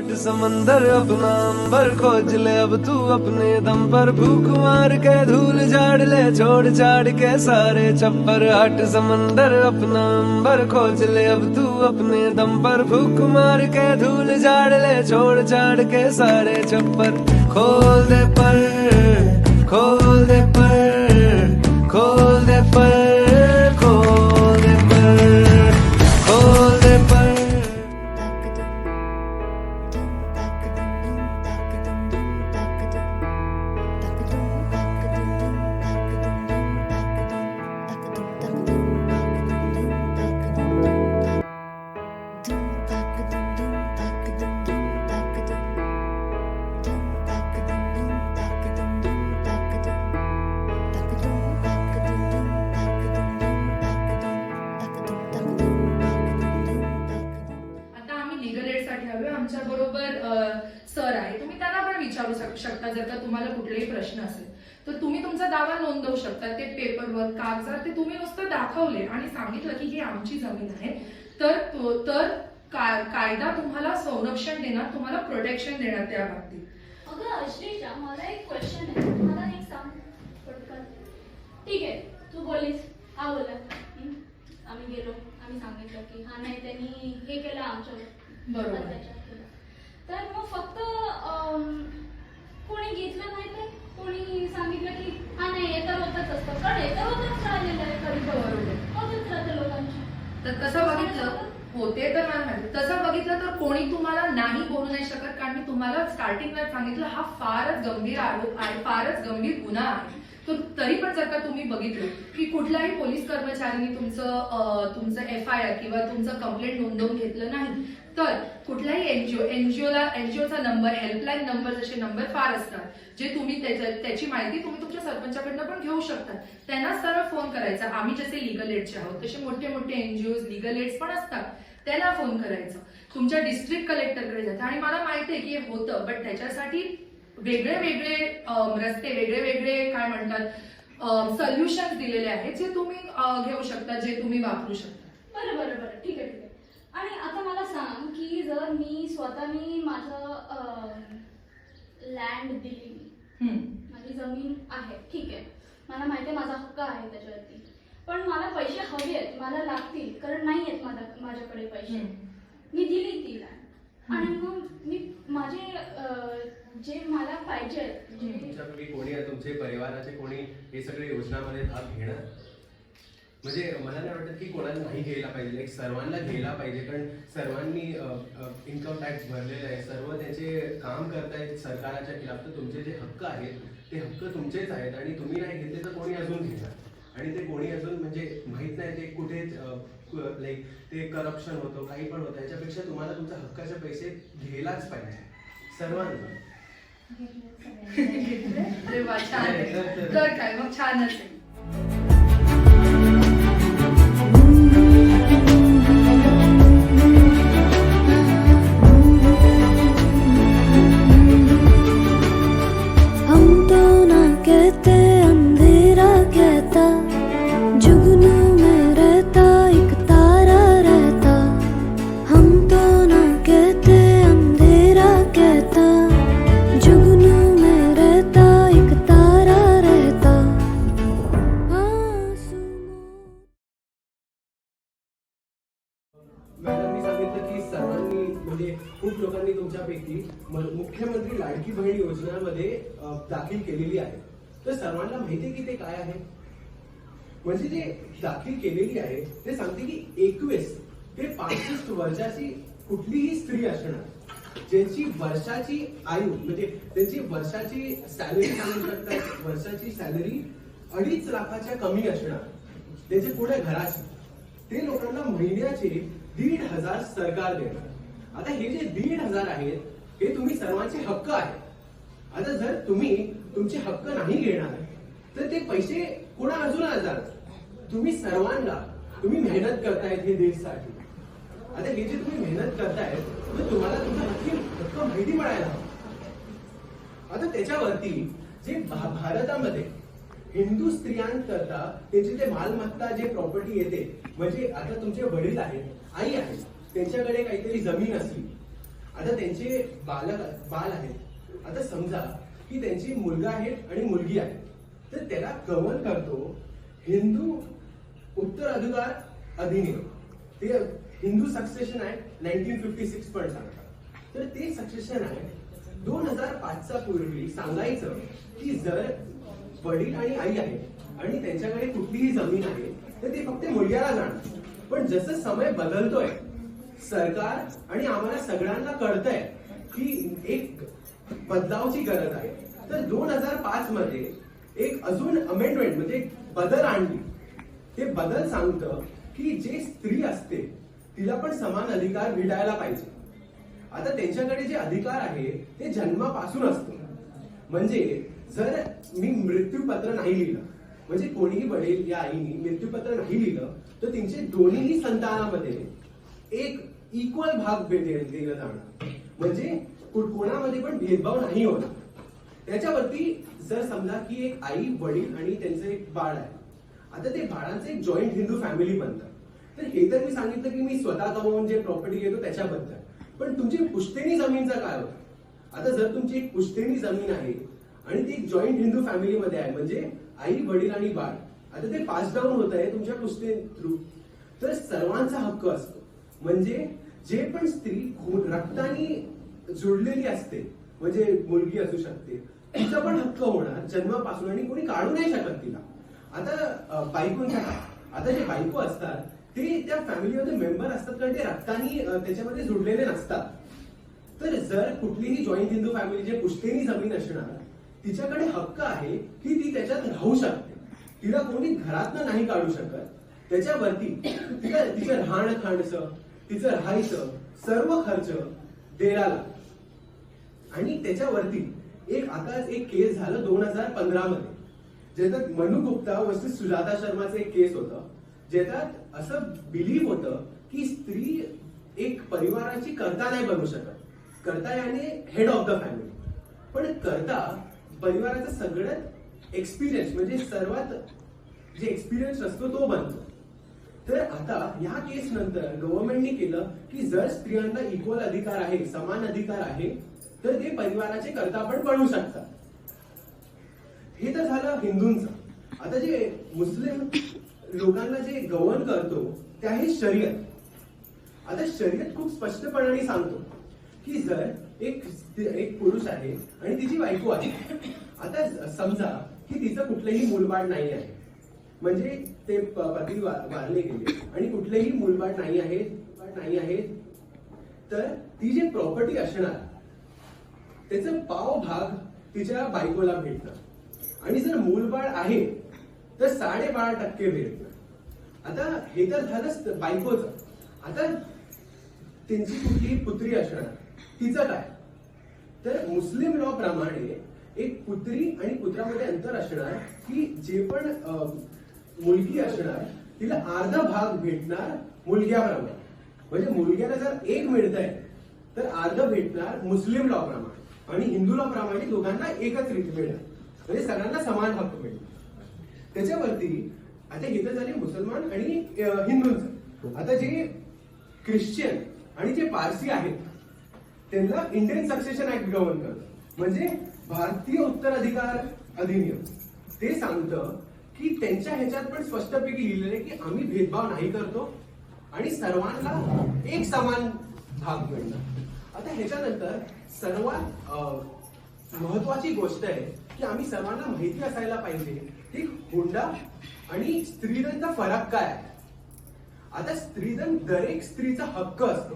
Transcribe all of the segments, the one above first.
आठ समंदर अपना अंबर खोज ले अब तू अपने दम पर, भूख मार के धूल झाड़ ले छोड़ छाड़ के सारे छप्पर। आठ समंदर अपना अंबर खोज ले अब तू अपने दम पर, भूख मार के धूल झाड़ ले छोड़ छाड़ के सारे छप्पर। खोल दे पर, खोल दे पर, खोल दे पर, खोल दे पर, खोल दे पर। आमच्या बरोबर सर आहे, तुम्ही त्यांना पण विचारू शकता जर का तुम्हाला कुठलेही प्रश्न असेल तर तुम्ही तुमचा दावा नोंदवू शकता। ते पेपरवर कागदात ते तुम्ही नुसतं दाखवले आणि सांगितलं की ही आमची जमीन आहे तर कायदा तुम्हाला संरक्षण देणार, तुम्हाला प्रोटेक्शन देणार त्या बाबतीत। अगं अश्लेषा, मला एक क्वेश्चन आहे, मला एक सांग पटकन। ठीक आहे, तू बोलीस, हा बोला, आम्ही गेलो, आम्ही सांगितलं की हा नाही त्यांनी हे केलं आमच्यावर, बरोबर। तर मग फक्त कोणी घेतलं नाही तर कोणी सांगितलं की हा नाही हे तर होतच असतं, कारण हे तर होतच राहिलेलं आहे कधी, बरोबर होतच राहतं लोकांची। तर तसं बघितलं होते तर नाही, तसं बघितलं तर कोणी तुम्हाला नाही बोलू नाही शकत, कारण मी तुम्हाला स्टार्टिंगला सांगितलं हा फारच गंभीर आरोप आहे, फारच गंभीर गुन्हा आहे। तर तरी पण जर का तुम्ही बघितलं की कुठल्याही पोलीस कर्मचाऱ्यांनी तुमचं FIR किंवा तुमचं कंप्लेंट नोंदवून घेतलं नाही तर कुठल्याही एनजीओचा नंबर, हेल्पलाईन नंबर जसे नंबर फार असतात जे तुम्ही त्याची माहिती तुम्ही तुमच्या सरपंचाकडनं पण घेऊ शकता। त्यांना सरळ फोन करायचा। आम्ही जसे लिगल एडचे आहोत तसे मोठे मोठे एनजीओ लिगल एड्स पण असतात, त्याला फोन करायचं, तुमच्या डिस्ट्रिक्ट कलेक्टरकडे जायचं। आणि मला माहिती आहे की हे होतं, बट त्याच्यासाठी वेगळे वेगळे रस्ते, वेगळे वेगळे काय म्हणतात सोल्युशन दिलेले आहेत जे तुम्ही घेऊ शकता, जे तुम्ही वापरू शकता। बरं बरं बरं, ठीक आहे ठीक आहे। आणि आता मला सांग की जर मी स्वतःनी माझं लँड दिली, माझी जमीन आहे, ठीक आहे, मला माहिती आहे माझा हक्क आहे त्याच्यावरती, पण मला पैसे हवे आहेत, मला लागतील, कारण नाही आहेत माझ्याकडे पैसे, मी दिली ती लँड आणि मग मी माझे जे मला पाहिजे तुमच्यापैकी कोणी तुमचे परिवाराचे कोणी हे सगळे योजनामध्ये भाग घेणार? म्हणजे मला नाही वाटत की कोणाला नाही घ्यायला पाहिजे, एक सर्वांना घ्यायला पाहिजे, कारण सर्वांनी इन्कम टॅक्स भरलेला आहे, सर्व त्यांचे काम करतायत सरकाराच्या खिलाफ, तर तुमचे जे हक्क आहेत ते हक्क तुमचेच आहेत आणि तुम्ही नाही घेतले तर कोणी अजून घेणार, आणि ते कोणी अजून म्हणजे माहित नाही ते कुठे लाईक ते करप्शन होतं, काही पण होतं, याच्यापेक्षा तुम्हाला तुमच्या हक्काचे पैसे घ्यायलाच पाहिजे सर्वांना। तर काय मग छान असेल। मॅडमनी सांगितलं की सर्वांनी म्हणजे खूप लोकांनी तुमच्यापैकी मुख्यमंत्री लाडकी बहीण योजनेमध्ये दाखल केलेली आहे, तर सर्वांना माहिती आहे की ते काय आहे? म्हणजे जे दाखल केलेली आहे ते सांगते की 21 ते 65 वर्षाची कुठलीही स्त्री असणार ज्यांची वर्षाची आयु म्हणजे त्यांची वर्षाची सॅलरी सांगू शकतात, वर्षाची सॅलरी 2.5 लाखाच्या कमी असणार, त्याचे पुढे घराची, ते लोकांना महिन्याचे 1,500 सरकार देणार। आता हे जे 1,500 आहेत हे तुम्ही सर्वांचे हक्क आहे। आता जर तुम्ही तुमचे हक्क नाही घेणार तर ते पैसे कोणा अजून जाणार? तुम्ही सर्वांना तुम्ही मेहनत करतायत हे देशासाठी, आता हे जे तुम्ही मेहनत करतायत तर तुम्हाला तुमचा हक्क माहिती मिळायला हवं। आता त्याच्यावरती जे भारतामध्ये हिंदू स्त्रियांकरता त्यांची जे मालमत्ता जे प्रॉपर्टी येते, म्हणजे आता तुमचे वडील आहेत, आई आहे, त्यांच्याकडे काहीतरी जमीन असली आता त्यांचे बाल आहेत. आता समजा की त्यांची मुलगा आहे आणि मुलगी आहे, तर त्याला गव्हर्न करतो हिंदू उत्तराधिकार अधिनियम. ते हिंदू सक्सेशन ऍक्ट 1956 पण सांगतात. तर ते सक्सेशन ऍक्ट 2005चा पूर्वी सांगायचं की जर वडील आणि आई आहे आणि त्यांच्याकडे कुठलीही जमीन आहे तर ते फक्त मुलग्याला जाणार. पण जसं समय बदलतोय, सरकार आणि आम्हाला सगळ्यांना कळतंय की एक बदलावची गरज आहे. तर 2005 मध्ये एक अजून अमेंडमेंट म्हणजे बदल आणली. ते बदल सांगतं की जे स्त्री असते तिला पण समान अधिकार मिळायला पाहिजे. आता त्यांच्याकडे जे अधिकार आहे ते जन्मापासून असतो. म्हणजे जर मी मृत्यूपत्र नाही लिहिलं, म्हणजे कोणीही वडील या आईनी मृत्यूपत्र नाही लिहिलं, तर त्यांचे दोन्ही संतानामध्ये एक इक्वल भाग दिला जाणार. म्हणजे कोणामध्ये पण भेदभाव नाही होणार. त्याच्यावरती जर समजा की एक आई, वडील आणि त्यांचं एक बाळ आहे, आता ते बाळांचं एक जॉईंट हिंदू फॅमिली बनतं. तर हे तर मी सांगितलं की मी स्वतः कमावून जे प्रॉपर्टी घेतो त्याच्याबद्दल. पण तुमची पुश्तैनी जमीनचं काय होतं? आता जर तुमची एक पुश्तैनी जमीन आहे आणि ती एक जॉईंट हिंदू फॅमिलीमध्ये आहे, म्हणजे आई, वडील आणि बाळ, आता ते पास डाऊन होत आहे तुमच्या पुश्तैनी थ्रू, तर सर्वांचा हक्क असतो. म्हणजे जे पण स्त्री रक्तानी जुळलेली असते, म्हणजे मुलगी असू शकते, तिचा पण हक्क होणार जन्मापासून आणि कोणी काढू नाही शकत तिला. आता बायकोंचा, आता जे बायको असतात ते त्या फॅमिलीमध्ये मेंबर असतात कारण ते रक्तानी त्याच्यामध्ये जुडलेले नसतात. तर जर कुठलीही जॉईंट हिंदू फॅमिली जे पुश्तैनी जमीन असणार, तिच्याकडे हक्क आहे की ती त्याच्यात राहू शकते. तिला कोणी घरातनं नाही काढू शकत. त्याच्यावरती तिला तिचं राहणं खाणचं, तिचं राहायचं सर्व खर्च देराला. आणि त्याच्यावरती आता एक केस झालं 2015 मध्ये, ज्याच्यात मनु गुप्ता वर्सेस सुजाता शर्माचं एक केस होतं, ज्याच्यात असं बिलीव्ह होतं की स्त्री एक परिवाराची कर्ता नाही बनू शकत. कर्ता याने हेड ऑफ द फॅमिली, पण कर्ता परिवाराचा सगळ्यात एक्सपिरियन्स म्हणजे सर्वात जे एक्सपिरियन्स असतो तो बनतो. तर आता ह्या केस नंतर गव्हर्नमेंटने केलं की जर स्त्रियांना इक्वल अधिकार आहे, समान अधिकार आहे, तर ते परिवाराचे कर्ता पण बनू शकतात. हे तर झालं हिंदूंचं. आता जे मुस्लिम लोकांना जे गव्हर्न करतो ते आहे शरीयत. आता शरीयत खूप स्पष्टपणाने सांगतो की जर एक पुरुष आहे आणि तिची बायको आहे, आता समजा की तिचं कुठलंही मूलबाळ नाही आहे, म्हणजे ते पती वारले गेले आणि कुठलेही मूलबाळ नाही आहे, तर ती जी प्रॉपर्टी असणार त्याचं पाव भाग तिच्या बायकोला भेटणार. आणि जर मूलबाळ आहे तर 12.5% भेटणार. आता हे तर झालं बायकोचं. आता त्यांची कुठलीही पुत्री असणार, तिचं काय? तर मुस्लिम लॉ प्रमाणे एक पुत्री आणि पुत्रामध्ये अंतर असणार की जे पण मुलगी असणार तिला अर्धा भाग भेटणार मुलग्याप्रमाणे. म्हणजे मुलग्याला जर 1 मिळतंय तर अर्ध भेटणार मुस्लिम लॉ प्रमाणे, आणि हिंदू लॉ प्रमाणे दोघांना एकच रीत मिळणार, म्हणजे सगळ्यांना समान हक्क मिळणार. त्याच्यावरती आता हे तर झाले मुसलमान आणि हिंदूंचं. आता जे ख्रिश्चन आणि जे पारसी आहेत त्यांना इंडियन सक्सेशन ऍक्ट गव्हर्न करतं, म्हणजे भारतीय उत्तराधिकार अधिनियम. ते सांगतं की त्यांच्या ह्याच्यात पण स्पष्टपैकी लिहिलेलं आहे की आम्ही भेदभाव नाही करतो आणि सर्वांना एक समान भाग मिळणार. आता ह्याच्यानंतर सर्वात महत्वाची गोष्ट आहे की आम्ही सर्वांना माहिती असायला पाहिजे की हुंडा आणि स्त्रीधनचा फरक काय आहे. आता स्त्रीधन दरेक स्त्रीचा हक्क असतो.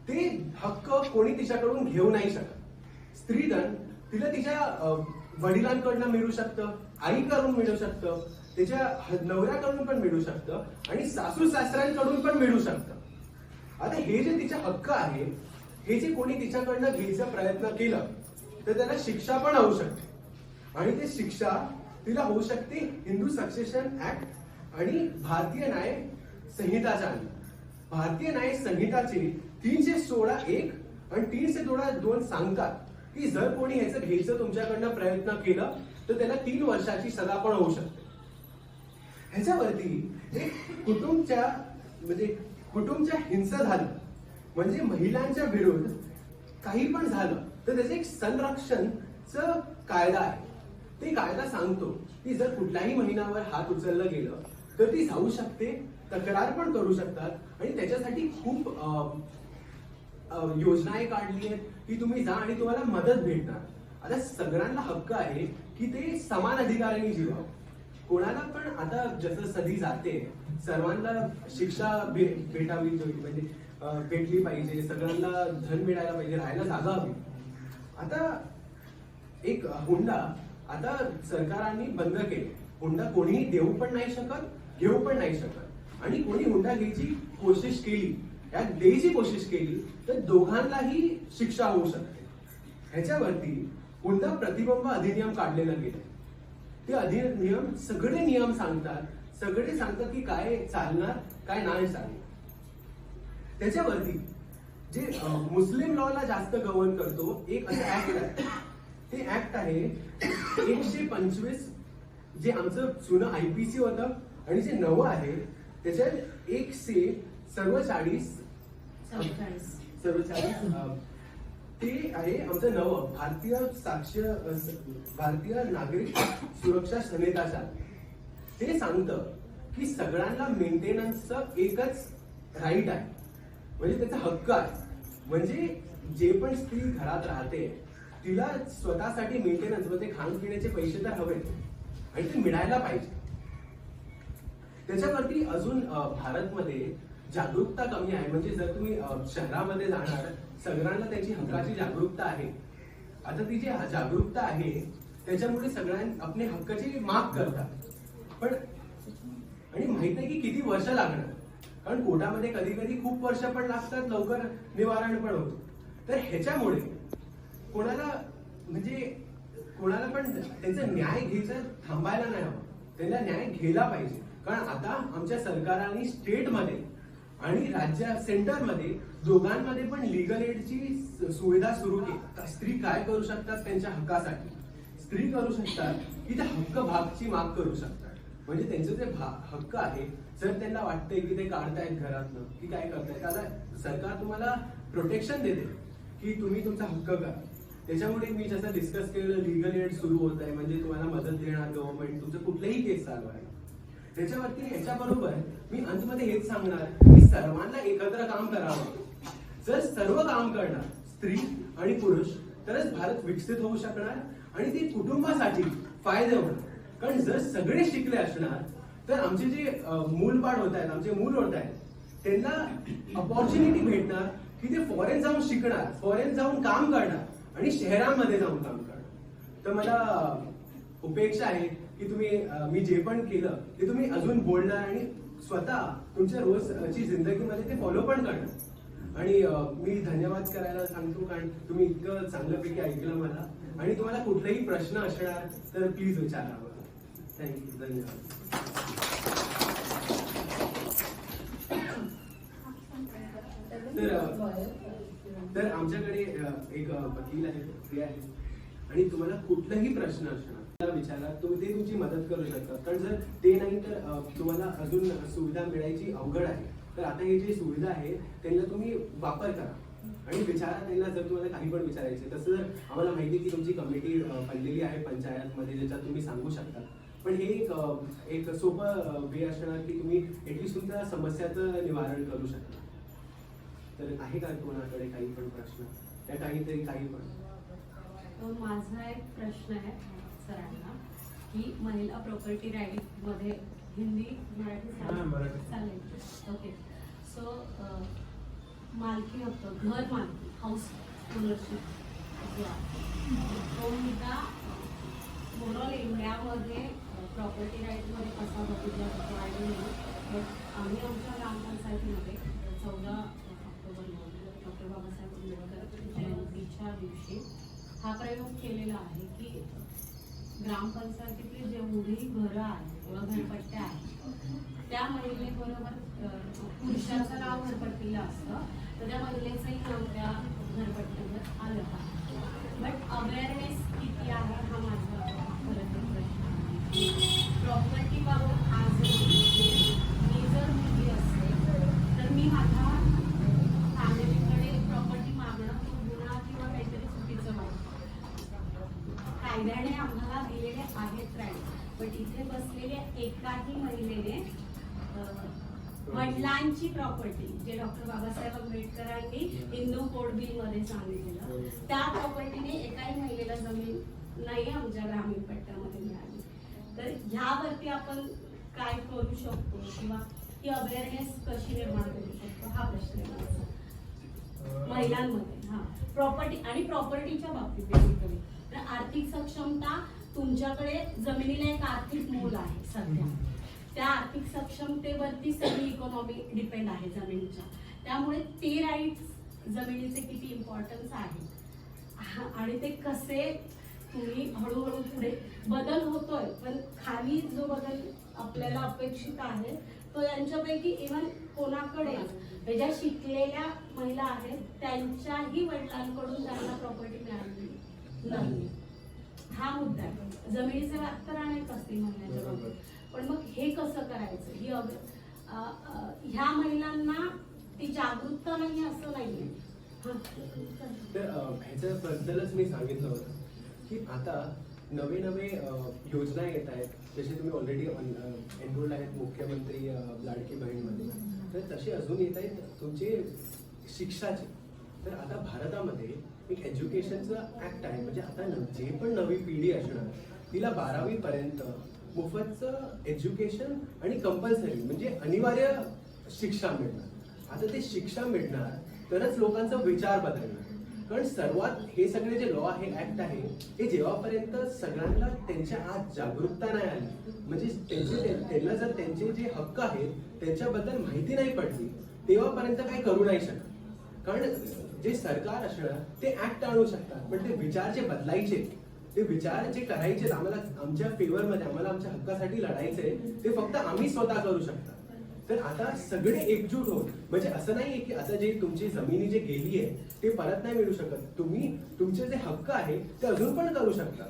ते हक्क कोणी तिच्याकडून घेऊ नाही शकत. स्त्रीधन तिला तिच्या वडिलांकडनं मिळू शकतं, आईकडून मिळू शकतं, त्याच्या नवऱ्याकडून पण मिळू शकतं आणि सासू सासऱ्यांकडून पण मिळू शकतं. आता हे जे तिचे हक्क आहे, हे जे कोणी तिच्याकडनं घ्यायचा प्रयत्न केला तर त्याला शिक्षा पण होऊ शकते. आणि ते शिक्षा तिला होऊ शकते हिंदू सक्सेशन ऍक्ट आणि भारतीय न्याय संहिताच्या अंतर्गत. भारतीय न्याय संहिताचे 316(1) आणि 316(2) सांगतात की जर कोणी ह्याचं घ्यायचं तुमच्याकडनं प्रयत्न केलं तर त्याला 3 वर्षाची सजा पण होऊ शकते. ह्याच्यावरती एक कुटुंबच्या हिंसा झाली, म्हणजे महिलांच्या विरुद्ध काही पण झालं तर त्याचं एक संरक्षणचं कायदा आहे. ते कायदा सांगतो की जर कुठल्याही महिन्यावर हात उचललं गेलं तर ती जाऊ शकते, तक्रार पण करू शकतात आणि त्याच्यासाठी खूप योजनाही काढली आहेत की तुम्ही जा आणि तुम्हाला मदत भेटणार. आता सगळ्यांना हक्क आहे की ते समान अधिकाराने जीवावं. कोणाला पण आता जसं सदी जाते सर्वांना शिक्षा भेटावी, म्हणजे भेटली पाहिजे, सगळ्यांना धन मिळायला पाहिजे, राहायला जागा हवी. आता एक हुंडा आता सरकारांनी बंद केले. हुंडा कोणीही देऊ पण नाही शकत, घेऊ पण नाही शकत. आणि कोणी हुंडा घ्यायची कोशिश केली, या द्यायची कोशिश केली तर दोघांनाही शिक्षा होऊ शकते. ह्याच्यावरती हुंडा प्रतिबंध अधिनियम काढलेला गेला. ते अधिनियम सगळे नियम सांगतात, सगळे सांगतात की काय चालणार काय नाही चालणार. त्याच्यावरती जे मुस्लिम लॉला जास्त गव्हर्न करतो एक असं ऍक्ट आहे. ते ऍक्ट आहे 125, जे आमचं जुनं IPC होतं आणि जे नवं आहे त्याच्यात 147 ते आहे आमचं नवं भारतीय नागरिक सुरक्षा संहिता. ते सांगतं की सगळ्यांना मेंटेनन्सचं एकच राईट आहे, म्हणजे त्याचा हक्क आहे. म्हणजे जे पण स्त्री घरात राहते तिला स्वतःसाठी मेंटेनन्स म्हणजे खाण्यापिण्याचे पैसे तर हवे आणि ते मिळायला पाहिजे. त्याच्यावरती अजून भारतमध्ये जागरूकता कमी आहे. म्हणजे जर तुम्ही शहरामध्ये जाणार सगळ्यांना त्याची हक्काची जागरूकता आहे. आता ती जी जागरूकता आहे त्याच्यामुळे सगळ्यांना आपले हक्काची माग करतात. पण आणि माहित नाही की किती वर्ष लागणार, कारण कोर्टामध्ये कधी कधी खूप वर्ष पण लागतात, लवकर निवारण पण होतं. तर ह्याच्यामुळे कोणाला पण त्यांचा न्याय घ्यायचं थांबायला नाही हवं, त्यांना न्याय घ्यायला पाहिजे. कारण आता आमच्या सरकारांनी स्टेटमध्ये आणि सेंटरमध्ये दोघांमध्ये पण लिगल एडची सुविधा सुरू केली. स्त्री काय करू शकतात त्यांच्या हक्कासाठी? स्त्री करू शकतात की त्या हक्क भागची माग करू शकतात. म्हणजे त्यांचं जे हक्क आहे, जर त्यांना वाटतंय की ते काढतायत घरातनं की काय करतायत, आता सरकार तुम्हाला प्रोटेक्शन देते की तुम्ही तुमचा हक्क करा. त्याच्यामुळे मी जसं डिस्कस केलं लिगल एड सुरू होत आहे, म्हणजे तुम्हाला मदत देणार गव्हर्नमेंट तुमचं कुठलंही केस चालू आहे. त्याच्यावरती याच्याबरोबर मी अंतमध्ये हेच सांगणार की सर्वांना एकत्र काम करावं. जर सर्व काम करणार स्त्री आणि पुरुष तरच भारत विकसित होऊ शकणार आणि ते कुटुंबासाठी फायदे होणार. कारण जर सगळे शिकले असणार तर आमचे जे मूलबाळ होत आहेत, आमचे मूल होत आहेत, त्यांना अपॉर्च्युनिटी भेटणार की ते फॉरेन जाऊन शिकणार, फॉरेन जाऊन काम करणार आणि शहरांमध्ये जाऊन काम करणार. तर मला अपेक्षा आहे की मी जे पण केलं ते तुम्ही अजून बोलणार आणि स्वतः तुमच्या रोजची जिंदगीमध्ये ते फॉलो पण करणार. आणि मी धन्यवाद करायला सांगतो कारण तुम्ही इतकं चांगल्यापैकी ऐकलं मला. आणि तुम्हाला कुठलेही प्रश्न असणार तर प्लीज विचारा मला. थँक्यू, धन्यवाद. तर आमच्याकडे एक वकील आहे, प्रिया आहे, आणि तुम्हाला कुठलाही प्रश्न असणार विचारा, ते तुमची मदत करू शकतात. कारण जर ते नाही तर तुम्हाला अजून सुविधा मिळायची अवघड आहे. तर आता हे जे सुविधा आहे त्यांना तुम्ही वापर करा आणि विचारा त्यांना जर तुम्हाला काही पण विचारायचे. तसं जर आम्हाला माहिती की तुमची कमिटी बनलेली आहे पंचायतमध्ये ज्याच्यात तुम्ही सांगू शकता. पण हे एक सोपं वे असणार की तुम्ही ऍटलीस्ट तुमच्या समस्याचं निवारण करू शकता. तर आहे का कोणाकडे काही पण प्रश्न त्या काही पण? माझा एक प्रश्न आहे सरांना की महिला प्रॉपर्टी राईट मध्ये हिंदी मराठी चालेल? ओके. सो मालकी हक्क, घर मालकी, हाऊस ओनरशिप, तो मुद्दा ओव्हरऑल इंडियामध्ये प्रॉपर्टी राईटमध्ये कसा बघितला जातो आय डोंट नो. बट आम्ही आमच्या ग्रामपंचायतीमध्ये 14 ऑक्टोबरला डॉक्टर बाबासाहेब आंबेडकर जयंतीच्या दिवशी हा प्रयोग केलेला आहे की ग्रामपंचायतीतली जेवढी घरं आहेत किंवा घरपट्ट्या आहेत त्या महिलेबरोबर पुरुषाचं नाव घरपट्टीला असतं तर त्या महिलेचंही नाव त्या घरपट्टीवर आलं पाहिजे. बट अवेअरनेस किती आहे हा माझा खरं तर प्रश्न आहे. प्रॉपर्टीबाबत आजही मी जर मुलगी असते तर मी माझ्या फॅमिलीकडे प्रॉपर्टी मागणं तो गुन्हा किंवा एकाही महिलेने वडिलांची प्रॉपर्टी जे डॉक्टर बाबासाहेब आंबेडकरांनी हिंदू कोड बिल मध्ये सांगितलेलं त्या प्रॉपर्टीने एकाही महिलेला जमीन नाही आमच्या ग्रामीण पट्ट्यामध्ये मिळाली. तर ह्यावरती आपण काय करू शकतो किंवा ही अवेअरनेस कशी निर्माण करू शकतो हा प्रश्न आहे माझा. महिलांमध्ये हा प्रॉपर्टी आणि प्रॉपर्टीच्या बाबतीत बेसिकली तर आर्थिक सक्षमता तुमच्याकडे जमिनीला एक आर्थिक मोल आहे सध्या. त्या आर्थिक सक्षमतेवरती सगळी इकॉनॉमी डिपेंड आहे जमिनीच्या. त्यामुळे ते राईट्स जमिनीचे किती इम्पॉर्टन्स आहे आणि ते कसे तुम्ही हळूहळू पुढे बदल होतोय पण खाली जो बदल आपल्याला अपेक्षित आहे तो यांच्यापैकी इव्हन कोणाकडे ज्या शिकलेल्या महिला आहेत त्यांच्याही वडिलांकडून त्यांना प्रॉपर्टी मिळाली नाही. हा मुद्दा आहे. जमिनीचे वाद तर अनेक असतील महिन्याच्या बाबतीत पण मग हे कसं करायचं ही ह्या महिलांना ती जागरूकता नाही असं नाहीये. तर ह्याच्याबद्दलच मी सांगितलं होतं की आता नवे नवे योजना येत आहेत. जसे तुम्ही ऑलरेडी एनरोल्ड आहेत मुख्यमंत्री लाडकी बहीणमध्ये तर तसे अजून येत आहेत तुमचे शिक्षाचे. तर आता भारतामध्ये एक एज्युकेशनचं ऍक्ट आहे म्हणजे आता जे पण नवी पिढी असणार तिला 12वी पर्यंत मोफतचं एज्युकेशन आणि कंपल्सरी म्हणजे अनिवार्य शिक्षा मिळणार. आता ते शिक्षा मिळणार तरच लोकांचा विचार बदलणार. कारण सर्वात हे सगळे जे लॉ आहे ऍक्ट आहे हे जेव्हापर्यंत सगळ्यांना त्यांच्या आत जागरूकता नाही आली म्हणजे त्यांना जर त्यांचे जे हक्क आहेत त्यांच्याबद्दल माहिती नाही पडली तेव्हापर्यंत काही करू नाही शकत. कारण जे सरकार असणार ते ऍक्ट आणू शकतात पण ते विचार जे बदलायचे ते विचार जे करायचे आम्हाला आमच्या फेवरमध्ये आम्हाला आमच्या हक्कासाठी लढायचे ते फक्त आम्ही स्वतः करू शकतात. तर आता सगळे एकजूट होऊन म्हणजे असं नाहीये की आता जे तुमची जमिनी जे गेली आहे ते परत नाही मिळू शकत. तुम्ही तुमचे जे हक्क आहे ते अजून पण करू शकता.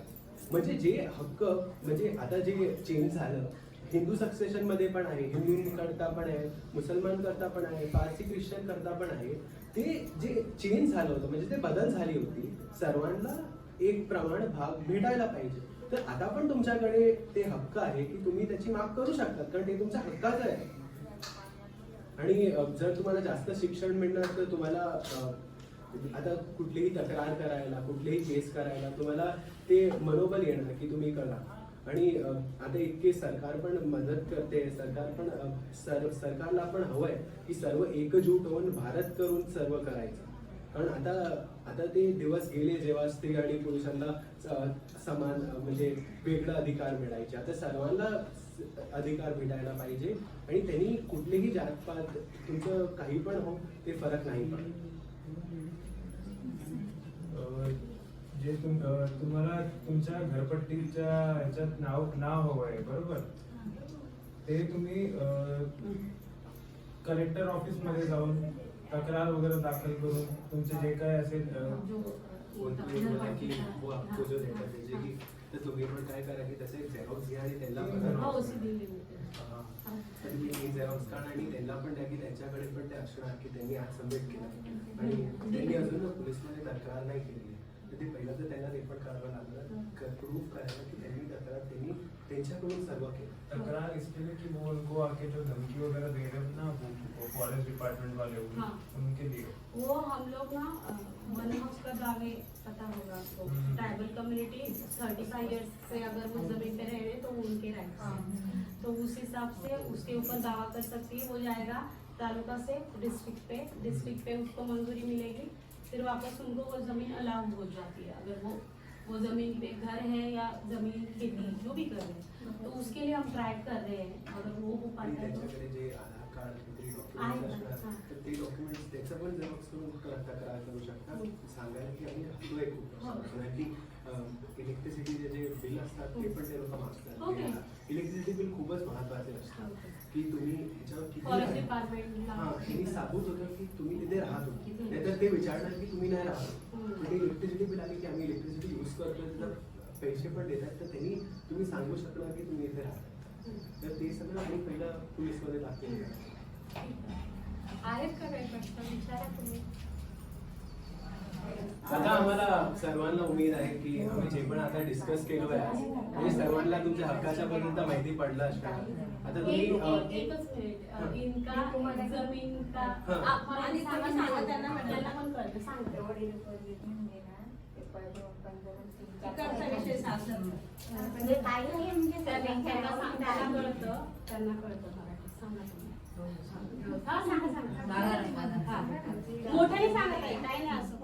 म्हणजे जे हक्क म्हणजे आता जे चेंज झालं हिंदू सक्सेशन मध्ये पण आहे हिंदू करता पण आहे मुसलमान करता पण आहे पारसी ख्रिश्चन करता पण आहे. ते जे चेंज झालं होतं म्हणजे ते बदल झाली होती सर्वांना एक प्रमाण भाग भेटायला पाहिजे. तर आता पण तुमच्याकडे ते हक्क आहे की तुम्ही त्याची माग करू शकतात कारण ते तुमच्या हक्काचं आहे. आणि जर तुम्हाला जास्त शिक्षण मिळणार तर तुम्हाला आता कुठलीही तक्रार करायला कुठलीही केस करायला तुम्हाला ते मनोबल येणार की तुम्ही करा. आणि आता इतके सरकार पण मदत करते सरकार पण सरकारला पण हवंय की सर्व एकजूट होऊन भारत करून सर्व करायचं. कारण आता ते दिवस गेले जेव्हा स्त्री आणि पुरुषांना समान म्हणजे वेगळा अधिकार मिळायचे. आता सर्वांना अधिकार भेटायला पाहिजे आणि त्यांनी कुठलेही जातपात तुमचं काही पण हो ते फरक नाही पडत. जे तुम्हाला तुमच्या घरपट्टीच्या ह्याच्यात नाव हवं आहे बरोबर ते तुम्ही कलेक्टर ऑफिस मध्ये जाऊन तक्रार वगैरे दाखल करून तुमचे जे काय असेल तर तुम्ही पण काय करा की त्याचे झेरॉक्स घ्या आणि त्यांना झेरॉक्स काढा आणि त्यांना पण द्या की त्यांच्याकडे पण ते असणार की त्यांनी आज सबमिट केलं आणि त्यांनी अजून पोलिसमध्ये तक्रार नाही केलेली तर ते पहिलं तर त्यांना ते पण करावं लागलं प्रूफ करायला की त्यांनी तक्रार त्यांनी त्यांच्याकडून सर्व केलं. तक्रार इसके लिए कि वो उनको आके जो धमकी वगैरह दे रहे हैं ना वो फॉरेस्ट डिपार्टमेंट वाले उनके लिए वो हम लोग ना वन हाउस का दावे पता होगा आपको ट्राइबल कम्युनिटी 35 ईयर्स से अगर वो जमीन पे रह रहे तो उनके राइट्स तो उस हिसाब से उसके ऊपर दावा कर सकती है. वो जाएगा तालुका से डिस्ट्रिक्ट पे उसको मंजूरी मिलेगी फिर वापस उनको वो जमीन अलाउ हो जाती है. अगर वो जमीन पे घर है या जमीन खेती जो भी कर रहे हैं तो उसके लिए हम ट्राई कर रहे हैं. अगर वो हो पाता है त्यांच्याकडे जे आधार कार्ड डॉक्युमेंट्स असणार तर ते डॉक्युमेंट्स त्याचं पण झेरॉक्स करून तक्रार करू शकता. सांगायला की आम्ही हटलोय खूप की इलेक्ट्रिसिटीचे जे बिल असतात ते पण ते लोक मागतात. इलेक्ट्रिसिटी बिल खूपच महत्वाचे असतात की तुम्ही ह्याच्यावर फॉरेस्ट किती डिपार्टमेंटला त्यांनी साबूत होतं की तुम्ही तिथे राहत होते नाहीतर ते विचारणार की तुम्ही नाही राहत. ते इलेक्ट्रिसिटी बिल आली की आम्ही इलेक्ट्रिसिटी यूज करतोय तर पैसे पण देतात तर त्यांनी तुम्ही सांगू शकणार की तुम्ही इथे राहता. तर ते सगळं आणि पहिलं पोलीसमध्ये दाखवलं. आहेत का काही प्रश्न विचारा तुम्ही. आता आम्हाला सर्वांना उमेद आहे की आम्ही जे पण आता डिस्कस केलोय आज म्हणजे सर्वांना तुमच्या हक्काच्या पर्यंत माहिती पडलं असणार. आता तुम्ही एकच मिनिट इनका जमीन का आणि सांगा त्यांना पण कळतं सांगते तिकडचा विषय सांगतो म्हणजे काय नाही म्हणजे त्यांना कळतं मराठी सांगा तुम्ही. हा सांगा मोठ्याने सांगा काय नाही असं